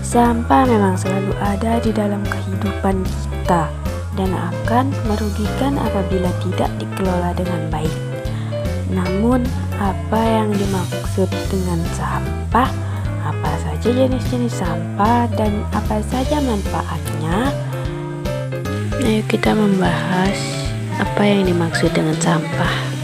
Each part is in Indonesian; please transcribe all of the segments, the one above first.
Sampah memang selalu ada di dalam kehidupan kita dan akan merugikan apabila tidak dikelola dengan baik. Namun, apa yang dimaksud dengan sampah? Apa saja jenis-jenis sampah dan apa saja manfaatnya? Ayo kita membahas apa yang dimaksud dengan sampah.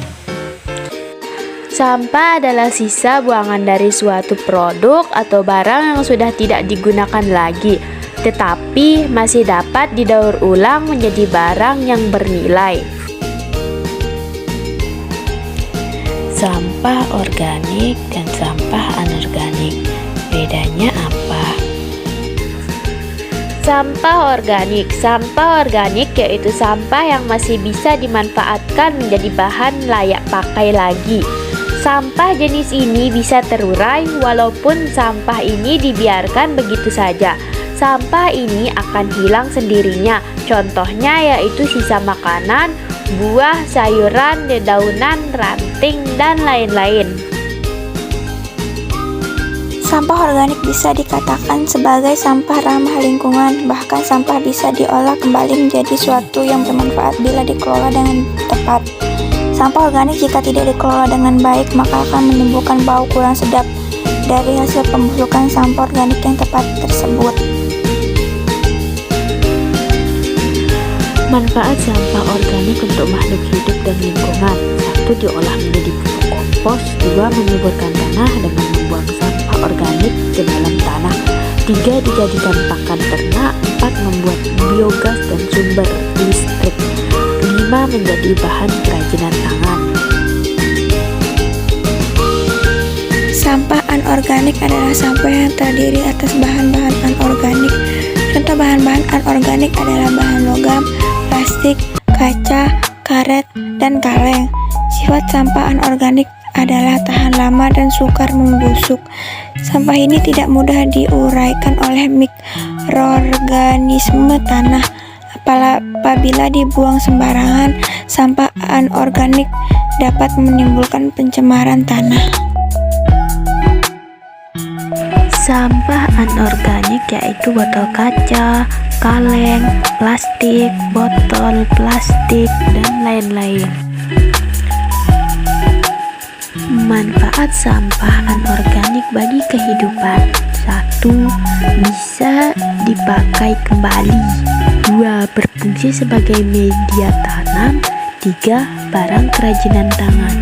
Sampah adalah sisa buangan dari suatu produk atau barang yang sudah tidak digunakan lagi, tetapi masih dapat didaur ulang menjadi barang yang bernilai. Sampah organik dan sampah anorganik, bedanya apa? Sampah organik yaitu sampah yang masih bisa dimanfaatkan menjadi bahan layak pakai lagi. Sampah jenis ini bisa terurai walaupun sampah ini dibiarkan begitu saja. Sampah ini akan hilang sendirinya. Contohnya yaitu sisa makanan, buah, sayuran, dedaunan, ranting, dan lain-lain. Sampah organik bisa dikatakan sebagai sampah ramah lingkungan, bahkan sampah bisa diolah kembali menjadi suatu yang bermanfaat bila dikelola dengan tepat. Sampah organik jika tidak dikelola dengan baik maka akan menimbulkan bau kurang sedap dari hasil pembusukan sampah organik yang tepat tersebut. Manfaat sampah organik untuk makhluk hidup dan lingkungan: 1. Diolah menjadi pupuk kompos. 2. Menyuburkan tanah dengan membuang sampah organik ke dalam tanah. 3. Dijadikan pakan ternak. 4. Membuat biogas dan sumber listrik. 5. Menjadi bahan kerajinan tangan. Sampah anorganik adalah sampah yang terdiri atas bahan-bahan anorganik. Contoh bahan-bahan anorganik adalah bahan logam, plastik, kaca, karet, dan kaleng. Sifat sampah anorganik adalah tahan lama dan sukar membusuk. Sampah ini tidak mudah diuraikan oleh mikroorganisme tanah. Apabila dibuang sembarangan, sampah anorganik dapat menimbulkan pencemaran tanah. Sampah anorganik yaitu botol kaca, kaleng, plastik, botol plastik, dan lain-lain. Manfaat sampah anorganik bagi kehidupan: 1. Bisa dipakai kembali. 2. Berfungsi sebagai media tanam. 3. Barang kerajinan tangan.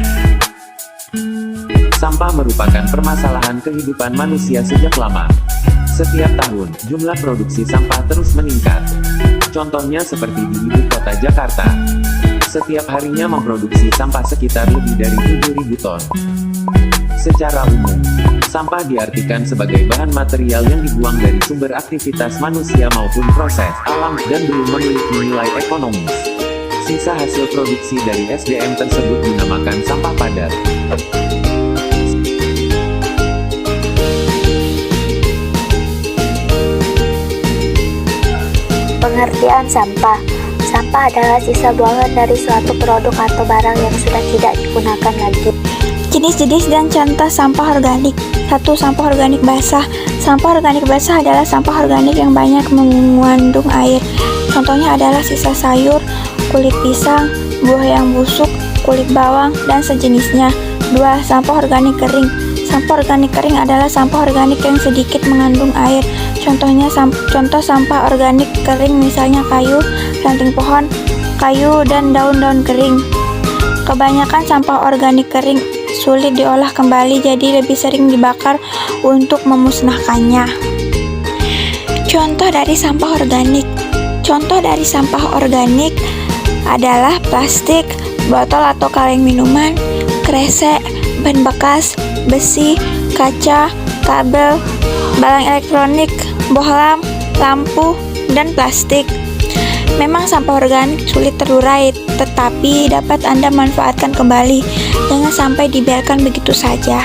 Sampah merupakan permasalahan kehidupan manusia sejak lama. Setiap tahun, jumlah produksi sampah terus meningkat. Contohnya seperti di ibu kota Jakarta. Setiap harinya memproduksi sampah sekitar lebih dari 7.000 ton. Secara umum, sampah diartikan sebagai bahan material yang dibuang dari sumber aktivitas manusia maupun proses alam dan belum memiliki nilai ekonomis. Sisa hasil produksi dari SDM tersebut dinamakan sampah padat. Pengertian sampah. Sampah adalah sisa buangan dari suatu produk atau barang yang sudah tidak digunakan lagi. Jenis-jenis dan contoh sampah organik. 1. Sampah organik basah. Sampah organik basah adalah sampah organik yang banyak mengandung air. Contohnya adalah sisa sayur, kulit pisang, buah yang busuk, kulit bawang, dan sejenisnya. 2. Sampah organik kering. Sampah organik kering adalah sampah organik yang sedikit mengandung air. Contoh sampah organik kering misalnya kayu, ranting pohon, kayu, dan daun-daun kering. Kebanyakan sampah organik kering sulit diolah kembali, jadi lebih sering dibakar untuk memusnahkannya. Contoh dari sampah organik. Contoh dari sampah organik adalah plastik, botol atau kaleng minuman, kresek, ban bekas, besi, kaca, kabel, barang elektronik, bohlam, lampu, dan plastik. Memang sampah organik sulit terurai, tetapi dapat Anda manfaatkan kembali. Jangan sampai dibiarkan begitu saja.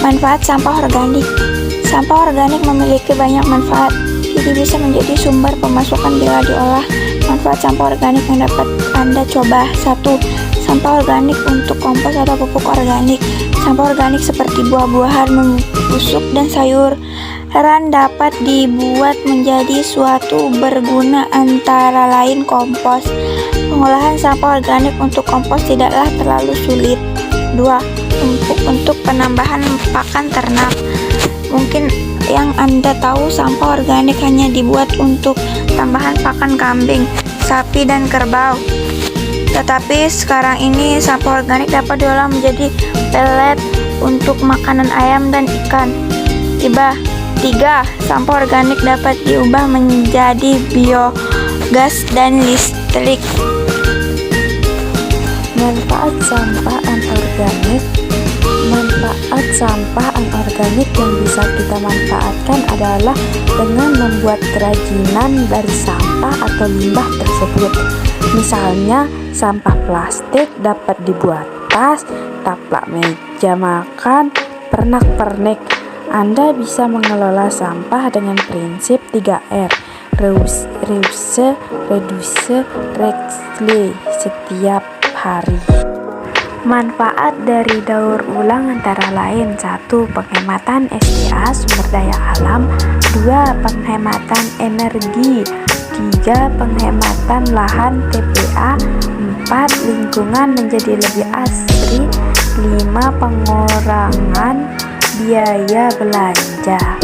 Manfaat sampah organik. Sampah organik memiliki banyak manfaat, jadi bisa menjadi sumber pemasukan bila diolah. Manfaat sampah organik yang dapat Anda coba: 1. Sampah organik untuk kompos atau pupuk organik. Sampah organik seperti buah-buahan, busuk, dan sayur dapat dibuat menjadi suatu berguna, antara lain kompos. Pengolahan sampah organik untuk kompos tidaklah terlalu sulit. 2. Untuk penambahan pakan ternak. Mungkin yang Anda tahu, sampah organik hanya dibuat untuk tambahan pakan kambing, sapi, dan kerbau. Tetapi sekarang ini sampah organik dapat diolah menjadi pelet untuk makanan ayam dan ikan. 3. Sampah organik dapat diubah menjadi biogas dan listrik. Manfaat sampah anorganik. Manfaat sampah anorganik yang bisa kita manfaatkan adalah dengan membuat kerajinan dari sampah atau limbah tersebut. Misalnya, sampah plastik dapat dibuat tas, taplak meja makan, pernak-pernik. Anda bisa mengelola sampah dengan prinsip 3R: reuse, reduce, recycle setiap hari. Manfaat dari daur ulang antara lain: 1. Penghematan SDA sumber daya alam. 2. Penghematan energi. 3. Penghematan lahan TPA. 4. Lingkungan menjadi lebih asri. 5. Pengurangan biaya belanja.